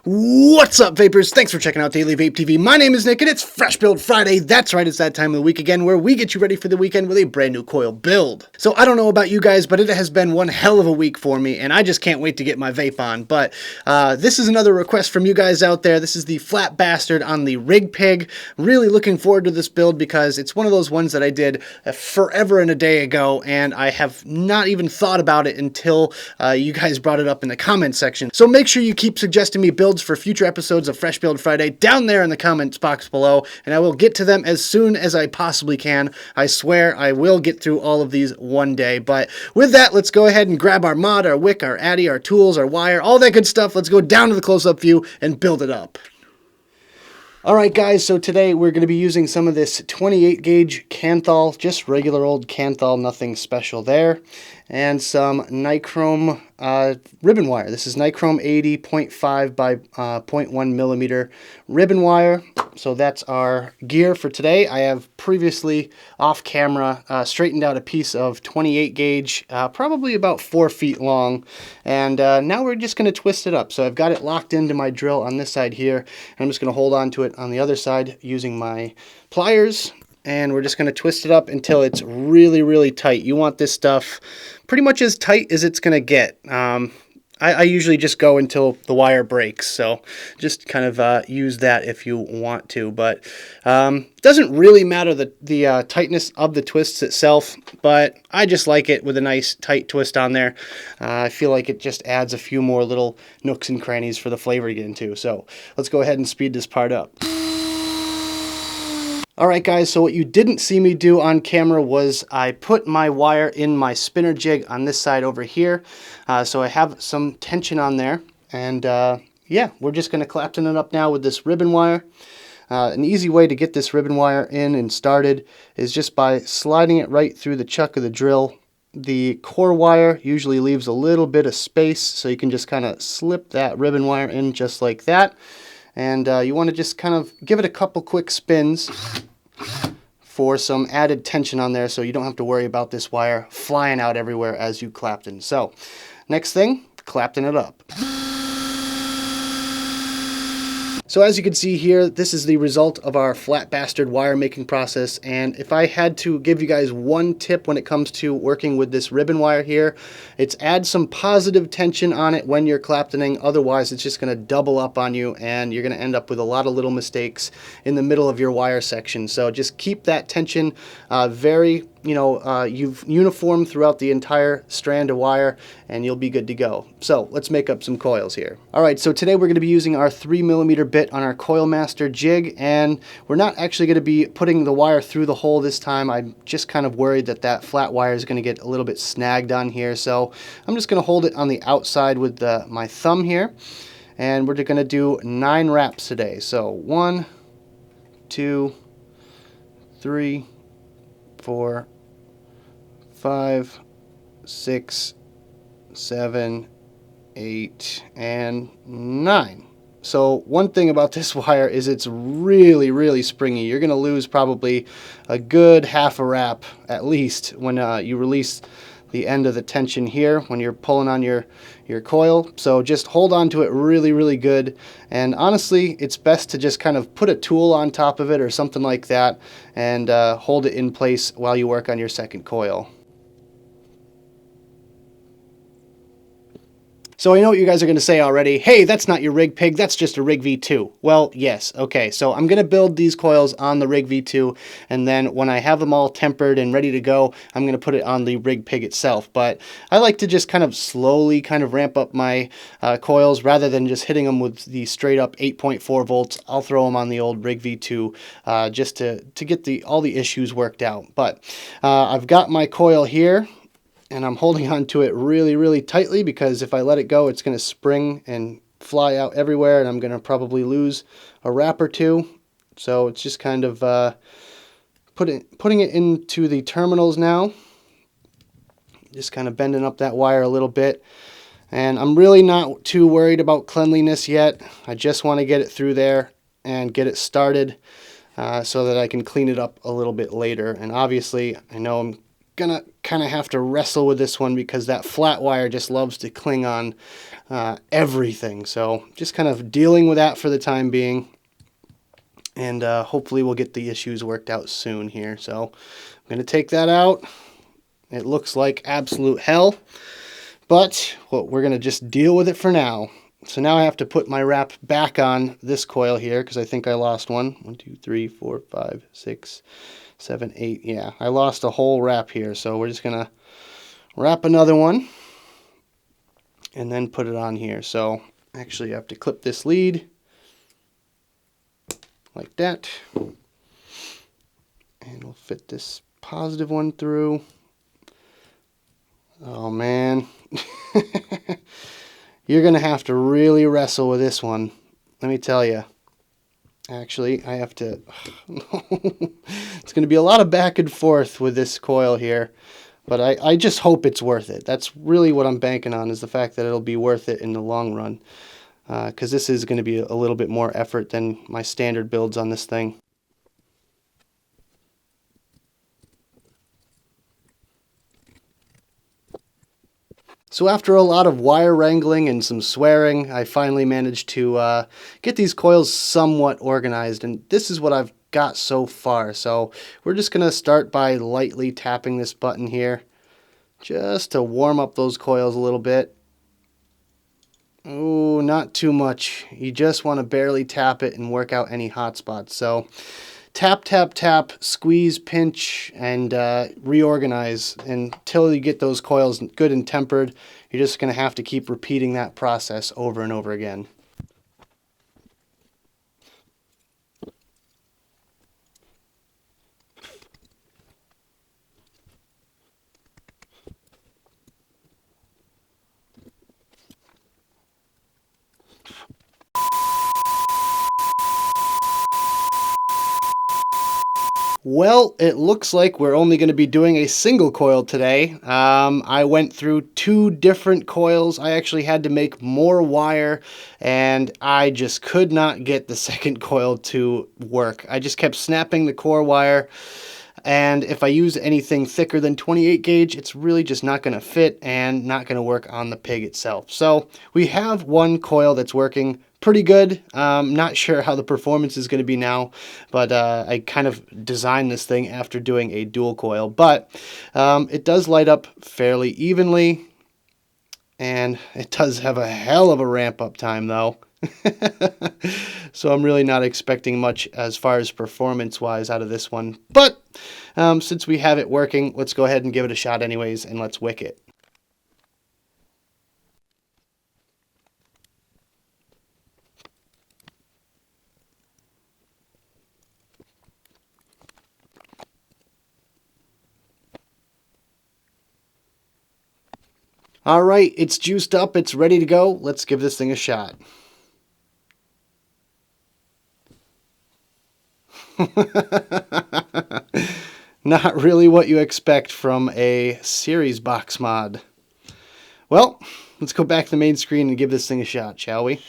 What's up, vapors? Thanks for checking out Daily Vape TV. My name is Nick, and it's Fresh Build Friday. That's right, it's that time of the week again where we get you ready for the weekend with a brand new coil build. So I don't know about you guys, but it has been one hell of a week for me, and I just can't wait to get my vape on. But this is another request from you guys out there. This is the Flat Bastard on the Rig Pig. Really looking forward to this build because it's one of those ones that I did forever and a day ago, and I have not even thought about it until you guys brought it up in the comment section. So make sure you keep suggesting me builds for future episodes of Fresh Build Friday down there in the comments box below, and I will get to them as soon as I possibly can. I swear I will get through all of these one day. But with that, let's go ahead and grab our mod, our wick, our addy, our tools, our wire, all that good stuff. Let's go down to the close-up view and build it up. Alright guys, so today we're going to be using some of this 28 gauge Kanthal, just regular old Kanthal, nothing special there, and some nichrome ribbon wire. This is nichrome 80 0.5 by 0.1 millimeter ribbon wire. So that's our gear for today. I have previously off camera straightened out a piece of 28 gauge, probably about 4 feet long, and now we're just going to twist it up. So I've got it locked into my drill on this side here, and I'm just going to hold on to it on the other side using my pliers, and we're just going to twist it up until it's really, really tight. You want this stuff pretty much as tight as it's going to get. I usually just go until the wire breaks, so just kind of use that if you want to, but doesn't really matter the tightness of the twists itself, but I just like it with a nice tight twist on there. I feel like it just adds a few more little nooks and crannies for the flavor to get into, so let's go ahead and speed this part up. Alright guys, so what you didn't see me do on camera was I put my wire in my spinner jig on this side over here. So I have some tension on there, and yeah, we're just going to clapton it up now with this ribbon wire. An easy way to get this ribbon wire in and started is just by sliding it right through the chuck of the drill. The core wire usually leaves a little bit of space, so you can just kind of slip that ribbon wire in just like that. And you want to just kind of give it a couple quick spins for some added tension on there so you don't have to worry about this wire flying out everywhere as you clapton. So, next thing, clapton it up. So as you can see here, this is the result of our Flat Bastard wire making process, and if I had to give you guys one tip when it comes to working with this ribbon wire here, it's add some positive tension on it when you're claptoning. Otherwise it's just going to double up on you and you're going to end up with a lot of little mistakes in the middle of your wire section. So just keep that tension very uniform throughout the entire strand of wire, and you'll be good to go. So let's make up some coils here. Alright, so today we're going to be using our 3mm bit on our Coil Master jig, and we're not actually going to be putting the wire through the hole this time. I'm just kind of worried that that flat wire is going to get a little bit snagged on here, so I'm just going to hold it on the outside with my thumb here, and we're going to do 9 wraps today. So 1, 2, 3, 4, 5, 6, 7, 8, and 9. So one thing about this wire is it's really, really springy. You're going to lose probably a good half a wrap at least when you release the end of the tension here when you're pulling on your coil. So just hold on to it really, really good, and honestly it's best to just kind of put a tool on top of it or something like that and hold it in place while you work on your second coil. So I know what you guys are going to say already. Hey, that's not your Rig Pig, that's just a Rig V2. Well, yes, okay, so I'm going to build these coils on the Rig V2, and then when I have them all tempered and ready to go, I'm going to put it on the Rig Pig itself. But I like to just kind of slowly kind of ramp up my coils rather than just hitting them with the straight up 8.4 volts. I'll throw them on the old Rig V2 just to get all the issues worked out. But I've got my coil here, and I'm holding on to it really, really tightly because if I let it go, it's going to spring and fly out everywhere, and I'm going to probably lose a wrap or two. So it's just kind of putting it into the terminals now. Just kind of bending up that wire a little bit. And I'm really not too worried about cleanliness yet. I just want to get it through there and get it started so that I can clean it up a little bit later. And obviously, I know I'm gonna kind of have to wrestle with this one because that flat wire just loves to cling on everything. So just kind of dealing with that for the time being, and hopefully we'll get the issues worked out soon here. So I'm gonna take that out. It looks like absolute hell, but well, we're gonna just deal with it for now. So now I have to put my wrap back on this coil here because I think I lost one. 1, 2, 3, 4, 5, 6, 7, 8. Yeah, I lost a whole wrap here. So we're just going to wrap another one and then put it on here. So actually you have to clip this lead like that. And we'll fit this positive one through. Oh, man. You're going to have to really wrestle with this one, let me tell you. Actually, I have to... It's going to be a lot of back and forth with this coil here, but I just hope it's worth it. That's really what I'm banking on, is the fact that it'll be worth it in the long run, because this is going to be a little bit more effort than my standard builds on this thing. So after a lot of wire wrangling and some swearing, I finally managed to get these coils somewhat organized, and this is what I've got so far. So we're just going to start by lightly tapping this button here, just to warm up those coils a little bit. Ooh, not too much. You just want to barely tap it and work out any hot spots. So tap, tap, tap, squeeze, pinch, and reorganize until you get those coils good and tempered. You're just going to have to keep repeating that process over and over again. Well, it looks like we're only going to be doing a single coil today. I went through 2 different coils. I actually had to make more wire, and I just could not get the second coil to work. I just kept snapping the core wire, and if I use anything thicker than 28 gauge, it's really just not going to fit and not going to work on the pig itself. So we have one coil that's working pretty good. Not sure how the performance is going to be now, but I kind of designed this thing after doing a dual coil, but it does light up fairly evenly, and it does have a hell of a ramp up time though. So I'm really not expecting much as far as performance wise out of this one, but since we have it working, let's go ahead and give it a shot anyways, and let's wick it. All right, it's juiced up, it's ready to go. Let's give this thing a shot. Not really what you expect from a series box mod. Well, let's go back to the main screen and give this thing a shot, shall we?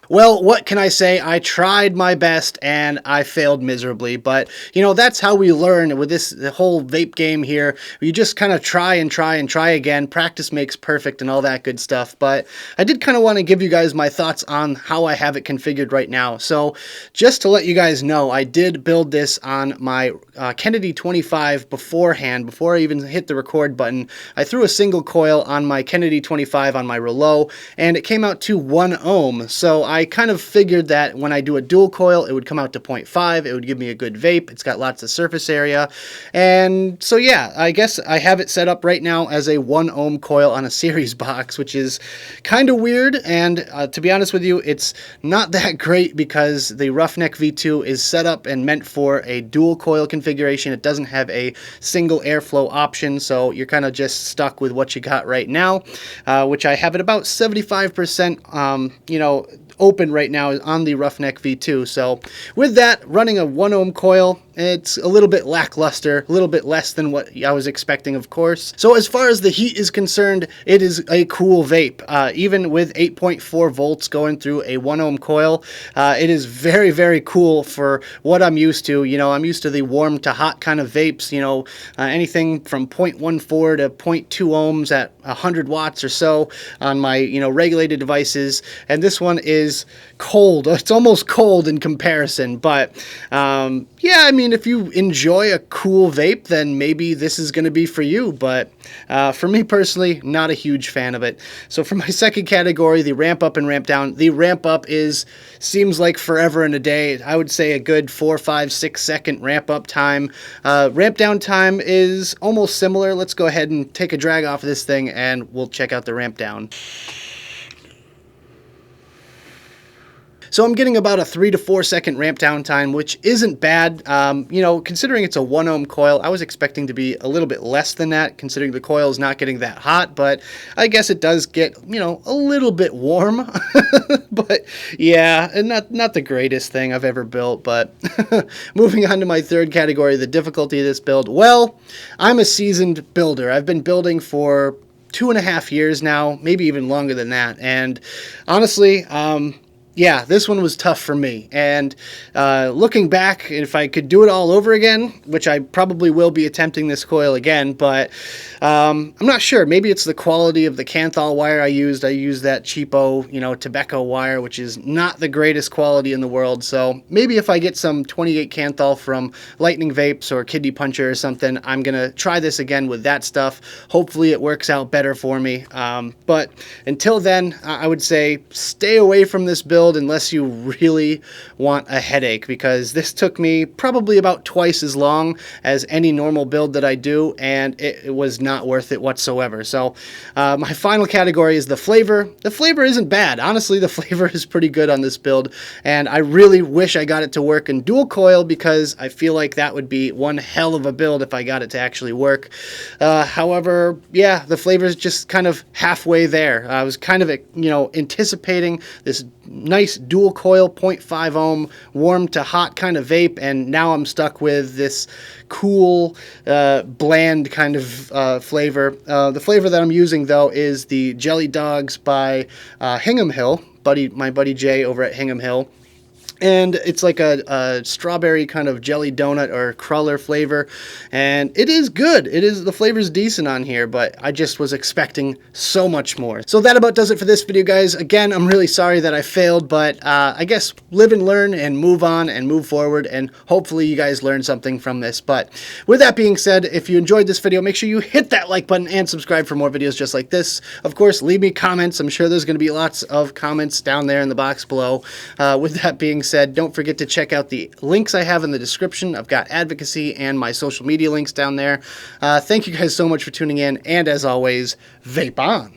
Well, what can I say? I tried my best and I failed miserably, but you know, that's how we learn with the whole vape game here. You just kind of try and try and try again. Practice makes perfect and all that good stuff, but I did kind of want to give you guys my thoughts on how I have it configured right now. So just to let you guys know, I did build this on my Kennedy 25 beforehand. Before I even hit the record button, I threw a single coil on my Kennedy 25 on my Rouleau, and it came out to 1 ohm. So I kind of figured that when I do a dual coil, it would come out to 0.5. It would give me a good vape. It's got lots of surface area. And so yeah, I guess I have it set up right now as a 1 ohm coil on a series box, which is kind of weird. And to be honest with you, it's not that great because the Roughneck V2 is set up and meant for a dual coil configuration. It doesn't have a single airflow option, so you're kind of just stuck with what you got right now, which I have at about 75%, you know, open right now on the Roughneck V2. So with that, running a 1 ohm coil, it's a little bit lackluster, a little bit less than what I was expecting, of course. So as far as the heat is concerned, it is a cool vape. Even with 8.4 volts going through a 1 ohm coil, it is very, very cool for what I'm used to. You know, I'm used to the warm to hot kind of vapes, you know, anything from 0.14 to 0.2 ohms at 100 watts or so on my, you know, regulated devices. And this one is cold. It's almost cold in comparison, but yeah, I mean, if you enjoy a cool vape, then maybe this is going to be for you. But for me personally, not a huge fan of it. So for my second category, the ramp up and ramp down, the ramp up seems like forever and a day. I would say a good 4, 5, 6 second ramp up time. Ramp down time is almost similar. Let's go ahead and take a drag off of this thing and we'll check out the ramp down. So I'm getting about a 3 to 4 second ramp down time, which isn't bad. You know, considering it's a 1 ohm coil, I was expecting to be a little bit less than that, considering the coil is not getting that hot, but I guess it does get, you know, a little bit warm. But yeah, and not the greatest thing I've ever built. But moving on to my third category, the difficulty of this build. Well, I'm a seasoned builder. I've been building for 2.5 years now, maybe even longer than that. And honestly, yeah, this one was tough for me. And looking back, if I could do it all over again, which I probably will be attempting this coil again, but I'm not sure. Maybe it's the quality of the Kanthal wire I used. I used that cheapo, you know, Tobacco wire, which is not the greatest quality in the world. So maybe if I get some 28 Kanthal from Lightning Vapes or Kidney Puncher or something, I'm going to try this again with that stuff. Hopefully it works out better for me. But until then, I would say stay away from this build unless you really want a headache, because this took me probably about twice as long as any normal build that I do, and it was not worth it whatsoever. So my final category is the flavor. The flavor isn't bad. Honestly, the flavor is pretty good on this build, and I really wish I got it to work in dual coil, because I feel like that would be one hell of a build if I got it to actually work. However, yeah, the flavor is just kind of halfway there. I was kind of, you know, anticipating this nice dual coil 0.5 ohm warm to hot kind of vape, and now I'm stuck with this cool bland kind of flavor. The flavor that I'm using though is the Jelly Dogs by Hingham Hill, my buddy Jay over at Hingham Hill. And it's like a strawberry kind of jelly donut or cruller flavor, and it is good. The flavor's decent on here, but I just was expecting so much more. So that about does it for this video, guys. Again, I'm really sorry that I failed, but I guess live and learn and move on and move forward, and hopefully you guys learned something from this. But with that being said, if you enjoyed this video, make sure you hit that like button and subscribe for more videos just like this. Of course, leave me comments. I'm sure there's going to be lots of comments down there in the box below. With that being said, don't forget to check out the links I have in the description. I've got advocacy and my social media links down there. Thank you guys so much for tuning in, and as always, vape on.